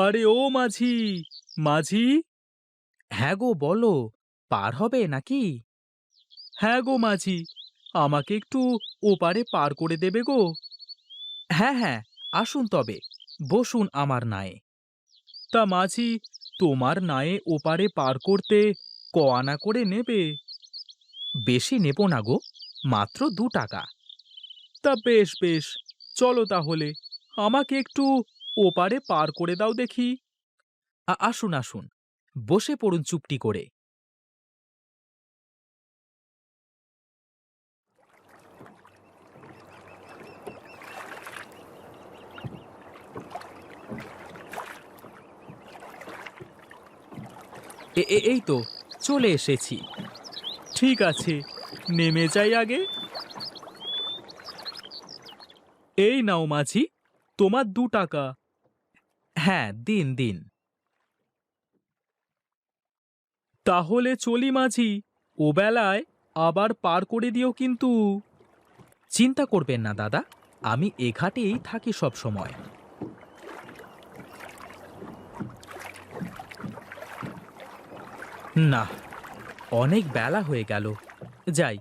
আরে ও মাঝি, মাঝি। হ্যাঁ গো, বলো। পার হবে নাকি? হ্যাঁ গো মাঝি, আমাকে একটু ওপারে পার করে দেবে গো। হ্যাঁ হ্যাঁ, আসুন তবে, বসুন আমার নায়ে। তা মাঝি, তোমার নায়ে ওপারে পার করতে ক আনা করে নেবে? বেশি নেব না গো, মাত্র 2 টাকা। তা বেশ বেশ, চলো তাহলে, আমাকে একটু ওপারে পার করে দাও দেখি। আসুন আসুন, বসে পড়ুন চুপটি করে। এই তো চলে এসেছি। ঠিক আছে, নেমে যাই আগে। এই নাও মাঝি, তোমার 2 টাকা। হ্যাঁ, দিন দিন। তাহলে চলি মাঝি, ও বেলায় আবার পার করে দিও কিন্তু। চিন্তা করবেন না দাদা, আমি এ ঘাটেই থাকি সব সময়। না, অনেক বেলা হয়ে গেল। যাই,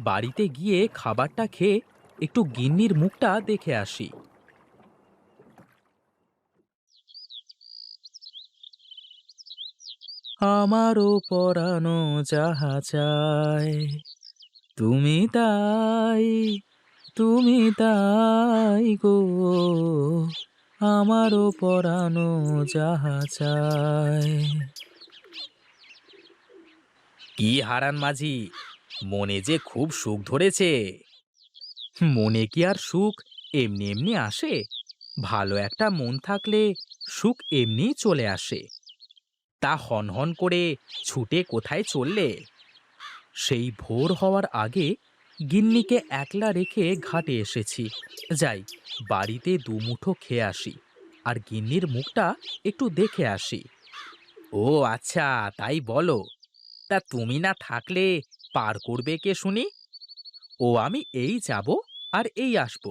বাড়িতে গিয়ে খাবারটা খেয়ে একটু গিন্নির মুখটা দেখে আসি। আমারও পরানো যাহা চায়, তুমি তাই, তুমি তাই গো, আমারও পরানো যাহা চায়। কি হারান মাঝি, মনে যে খুব সুখ ধরেছে। মনে কি আর সুখ এমনি এমনি আসে? ভালো একটা মন থাকলে সুখ এমনিই চলে আসে। তা হনহন করে ছুটে কোথায় চললে? সেই ভোর হওয়ার আগে গিন্নিকে একলা রেখে ঘাটে এসেছি। যাই, বাড়িতে দুমুঠো খেয়ে আসি, আর গিন্নির মুখটা একটু দেখে আসি। ও আচ্ছা, তাই বলো। তা তুমি না থাকলে পার করবে কে শুনি? ও আমি এই যাব আর এই আসব,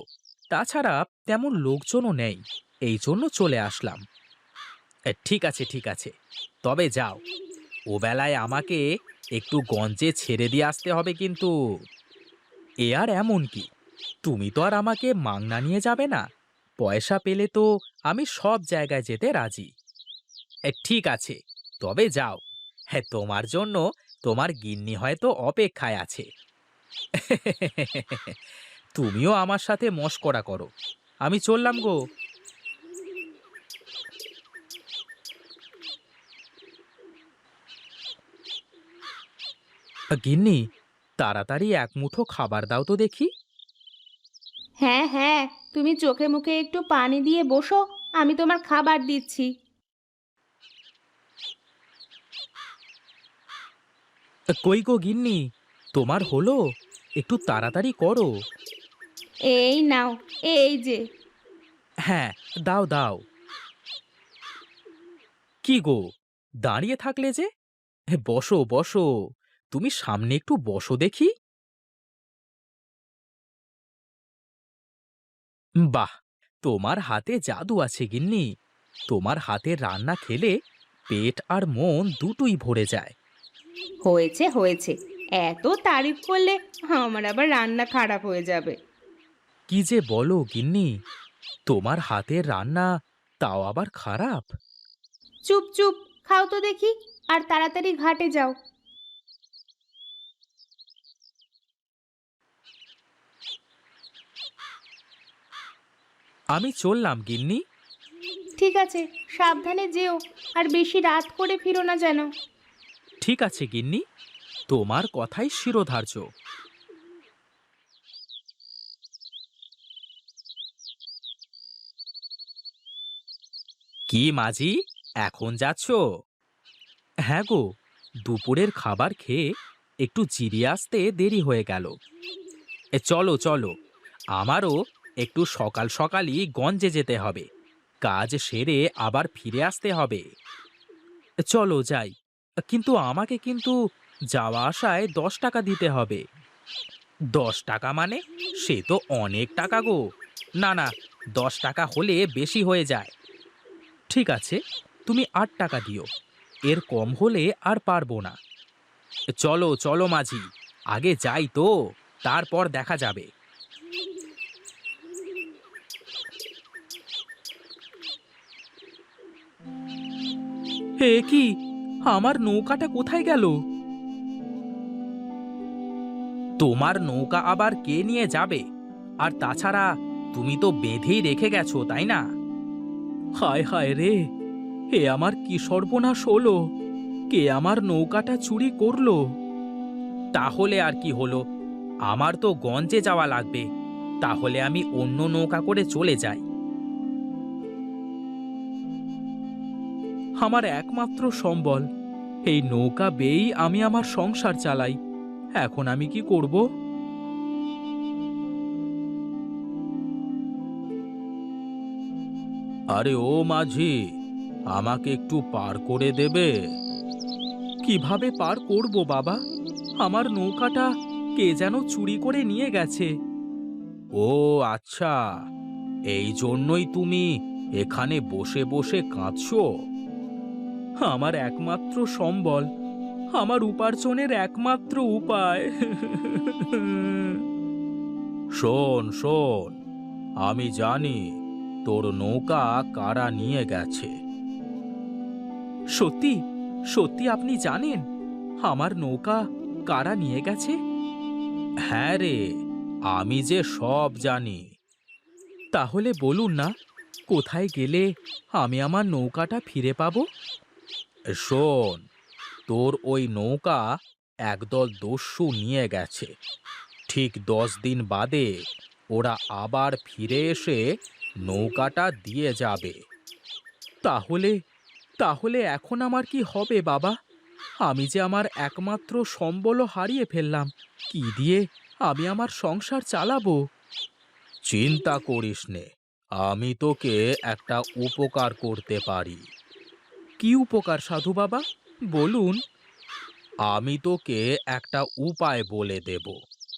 তাছাড়া তেমন লোকজনও নেই, এই জন্য চলে আসলাম। ঠিক আছে ঠিক আছে, তবে যাও, ও বেলায় আমাকে একটু গঞ্জে ছেড়ে দিয়ে আসতে হবে কিন্তু। এ আর এমন কি, তুমি তো আর আমাকে মাংনা নিয়ে যাবে না। পয়সা পেলে তো আমি সব জায়গায় যেতে রাজি। ঠিক আছে, তবে যাও। হ্যাঁ, তোমার জন্য তোমার গিন্নি হয়তো অপেক্ষায় আছে। তুমিও আমার সাথে মশকরা করো, আমি চললাম গো। গিন্নি, তাড়াতাড়ি এক মুঠো খাবার দাও তো দেখি। হ্যাঁ হ্যাঁ, তুমি চোখে মুখে একটু পানি দিয়ে বসো, আমি তোমার খাবার দিচ্ছি। কই গো গিন্নি, তোমার হলো? একটু তাড়াতাড়ি করো। এই নাও, এই যে। হ্যাঁ, দাও দাও। কি গো, দাঁড়িয়ে থাকলে যে? বসো বসো, তুমি সামনে একটু বসো দেখি। বাহ, তোমার হাতে জাদু আছে গিন্নি। তোমার হাতের রান্না খেলে পেট আর মন দুটোই ভরে যায়। হয়েছে হয়েছে, এত তারিফ করলে আমার আবার রান্না খারাপ হয়ে যাবে। কি যে বলো গিন্নি, তোমার হাতের রান্না তাও আবার খারাপ? চুপ চুপ, খাও তো দেখি, আর তাড়াতাড়ি ঘাটে যাও। আমি চললাম গিন্নি। ঠিক আছে, সাবধানে যেও, আর বেশি রাত করে ফিরো না যেন। ঠিক আছে গিন্নি, তোমার কথাই শিরোধার্য। কি মাঝি, এখন যাচ্ছ? হ্যাঁ গো, দুপুরের খাবার খেয়ে একটু জিরিয়ে আসতে দেরি হয়ে গেল। চলো চলো, আমারও একটু সকাল সকালই গঞ্জে যেতে হবে, কাজ সেরে আবার ফিরে আসতে হবে। চলো যাই, কিন্তু আমাকে কিন্তু যাওয়া আসায় 10 টাকা দিতে হবে। 10 টাকা মানে? সে তো অনেক টাকা গো। না না, 10 টাকা হলে বেশি হয়ে যায়। ঠিক আছে, তুমি 8 টাকা দিও। এর কম হলে আর পারবো না। চলো চলো মাঝি, আগে যাই তো, তারপর দেখা যাবে। হে কি, আমার নৌকাটা কোথায় গেল? তোমার নৌকা আবার কে নিয়ে যাবে? আর তাছাড়া তুমি তো বেঁধেই রেখে গেছো, তাই না? হায় হায় রে, এ আমার কি সর্বনাশ হলো! কে আমার নৌকাটা চুরি করলো? তাহলে আর কি হলো, আমার তো গঞ্জে যাওয়া লাগবে। তাহলে আমি অন্য নৌকা করে চলে যাই। আমার একমাত্র সম্বল, এই নৌকা বেয়েই আমি আমার সংসার চালাই। এখন আমি কি করব? আরে ও মাঝি, আমাকে একটু পার করে দেবে? কিভাবে পার করব বাবা? আমার নৌকাটা কে যেন চুরি করে নিয়ে গেছে। ও আচ্ছা, এই জন্যই তুমি এখানে বসে বসে কাঁদছো? আমার একমাত্র সম্বল, আমার উপার্জনের একমাত্র উপায়। শোন শোন, আমি জানি তোর নৌকা কারা নিয়ে গেছে। সত্যি? সত্যি আপনি জানেন আমার নৌকা কারা নিয়ে গেছে? হ্যাঁ রে, আমি যে সব জানি। তাহলে বলুন না, কোথায় গেলে আমি আমার নৌকাটা ফিরে পাবো? শোন, তোর ওই নৌকা একদল দস্যু নিয়ে গেছে। ঠিক 10 দিন বাদে ওরা আবার ফিরে এসে নৌকাটা দিয়ে যাবে। তাহলে তাহলে এখন আমার কি হবে বাবা? আমি যে আমার একমাত্র সম্বলও হারিয়ে ফেললাম। কি দিয়ে আমি আমার সংসার চালাবো? চিন্তা করিস নে, আমি তোকে একটা উপকার করতে পারি। কি উপকার সাধু বাবা, বলুন। আমি তোকে একটা উপায় বলে দেব।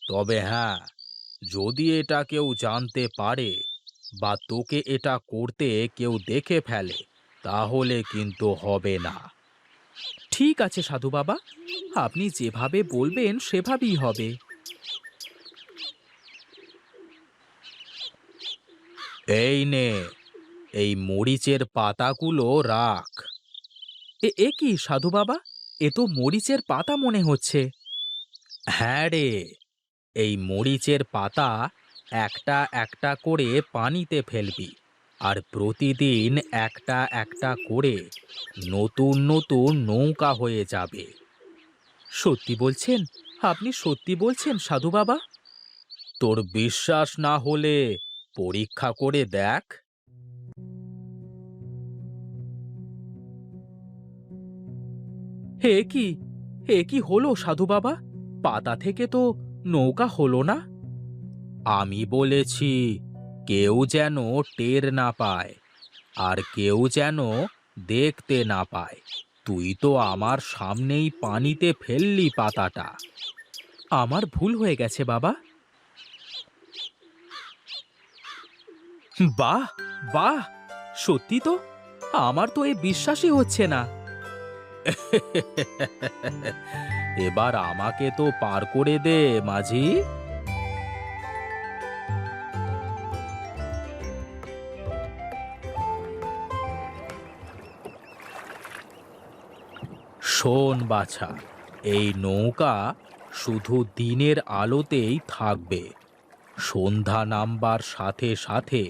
তবে হ্যাঁ, যদি এটা কেউ জানতে পারে বা তোকে এটা করতে কেউ দেখে ফেলে, তাহলে কিন্তু হবে না। ঠিক আছে সাধু বাবা, আপনি যেভাবে বলবেন সেভাবেই হবে। এই নে, এই মরিচের পাতাগুলো রাখ। এ কি সাধু বাবা, এ তো মরিচের পাতা মনে হচ্ছে। হ্যাঁ রে, এই মরিচের পাতা একটা একটা করে পানিতে ফেলবি, আর প্রতিদিন একটা একটা করে নতুন নতুন নৌকা হয়ে যাবে। সত্যি বলছেন? আপনি সত্যি বলছেন সাধু বাবা? তোর বিশ্বাস না হলে পরীক্ষা করে দেখ। হে কি, এ কি হলো সাধু বাবা? পাতা থেকে তো নৌকা হলো না। আমি বলেছি কেউ যেন টের না পায়, আর কেউ যেন দেখতে না পায়। তুই তো আমার সামনেই পানিতে ফেললি পাতাটা। আমার ভুল হয়ে গেছে বাবা। বাহ, বাহ, সত্যি তো! আমার তো এ বিশ্বাসই হচ্ছে না। এবার আমাকে তো পার করে দে মাঝি। শোন বাছা, এই নৌকা শুধু দিনের আলোতেই থাকবে। সন্ধ্যা নামবার সাথে সাথে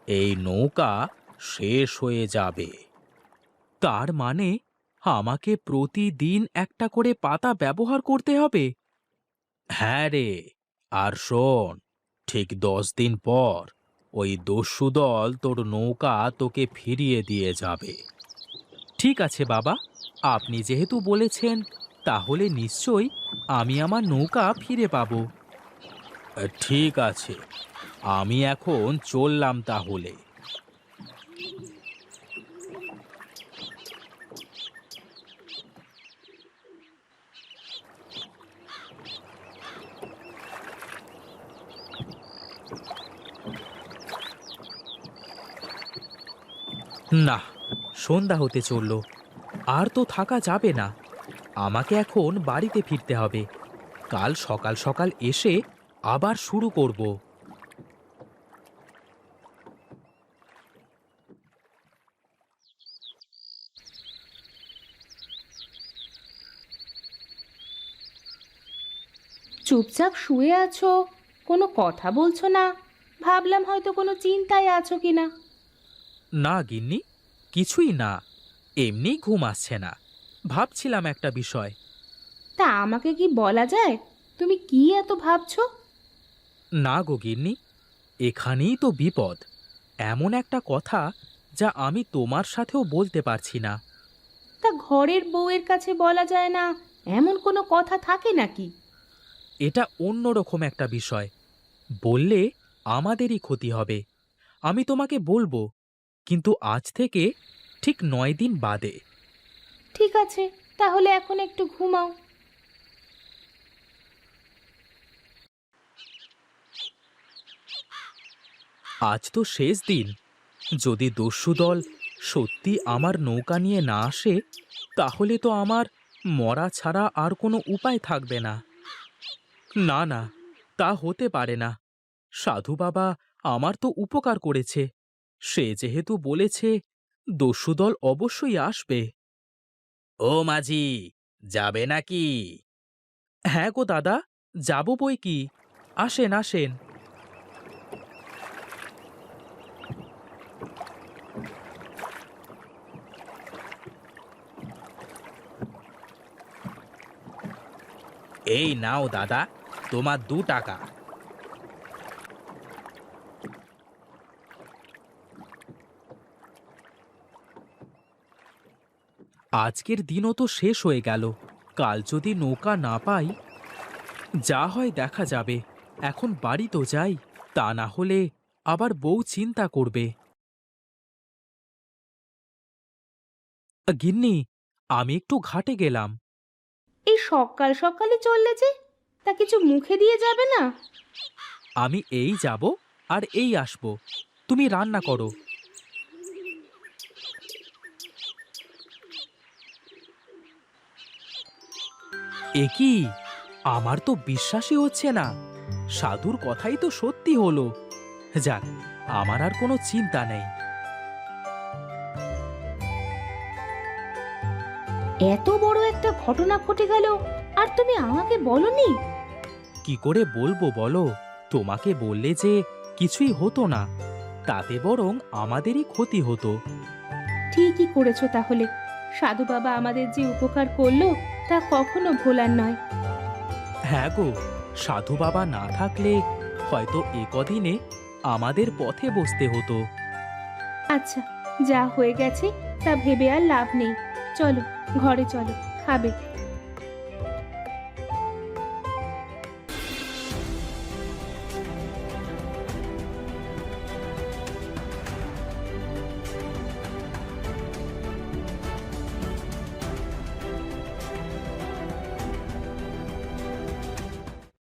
এই নৌকা শেষ হয়ে যাবে। তার মানে আমাকে প্রতিদিন একটা করে পাতা ব্যবহার করতে হবে? হ্যাঁ রে, আর শোন, ঠিক 10 দিন পর ওই দস্যু দল তোর নৌকা তোকে ফিরিয়ে দিয়ে যাবে। ঠিক আছে বাবা, আপনি যেহেতু বলেছেন, তাহলে নিশ্চয়ই আমি আমার নৌকা ফিরে পাবো। ঠিক আছে, আমি এখন চললাম তাহলে। না, সন্ধ্যা হতে চলল, আর তো থাকা যাবে না। আমাকে এখন বাড়িতে ফিরতে হবে। কাল সকাল সকাল এসে আবার শুরু করব। চুপচাপ শুয়ে আছো, কোনো কথা বলছো না। ভাবলাম হয়তো কোনো চিন্তায় আছো কিনা। না গিন্নি, কিছুই না, এমনি ঘুম আসছে না। ভাবছিলাম একটা বিষয়। তা আমাকে কি বলা যায়, তুমি কি এত ভাবছো? না গো গিন্নি, এখানেই তো বিপদ। এমন একটা কথা যা আমি তোমার সাথেও বলতে পারছি না। তা ঘরের বউয়ের কাছে বলা যায় না, এমন কোনো কথা থাকে নাকি? এটা অন্যরকম একটা বিষয়। বললে আমাদেরই ক্ষতি হবে। আমি তোমাকে বলবো, কিন্তু আজ থেকে ঠিক 9 দিন বাদে। ঠিক আছে, তাহলে এখন একটু ঘুমাও। আজ তো শেষ দিন। যদি দস্যু দল সত্যি আমার নৌকা নিয়ে না আসে, তাহলে তো আমার মরা ছাড়া আর কোনো উপায় থাকবে না। না না, তা হতে পারে না। সাধু বাবা আমার তো উপকার করেছে। সে যেহেতু বলেছে, দস্যুদল অবশ্যই আসবে। ও মাঝি, যাবে নাকি? হ্যাঁ গো দাদা, যাব বই কি। আসেন আসেন। এই নাও দাদা, তোমার 2 টাকা। আজকের দিনও তো শেষ হয়ে গেল। কাল যদি নৌকা না পাই, যা হয় দেখা যাবে। এখন বাড়ি তো যাই, তা না হলে আবার বউ চিন্তা করবে। গিন্নি, আমি একটু ঘাটে গেলাম। এই সকাল সকালই চললে যে, তা কিছু মুখে দিয়ে যাবে না? আমি এই যাব আর এই আসব। তুমি রান্না করো। এ কি, আমার তো বিশ্বাসই হচ্ছে না। সাধুর কথাই তো সত্যি হলো। যাক, আমার আর কোনো চিন্তা নেই। এত বড় একটা ঘটনা ঘটে গেল, আর তুমি আমাকে বলনি? কি করে বলবো বলো? তোমাকে বললে যে কিছুই হতো না, তাতে বরং আমাদেরই ক্ষতি হতো। ঠিকই করেছো তাহলে। সাধু বাবা আমাদের যে উপকার করলো, তা কখনো ভোলার নয়। হ্যাঁ গো, সাধু বাবা না থাকলে হয়তো এ কদিনে আমাদের পথে বসতে হতো। আচ্ছা, যা হয়ে গেছে তা ভেবে আর লাভ নেই। চলো, ঘরে চলো, খাবে।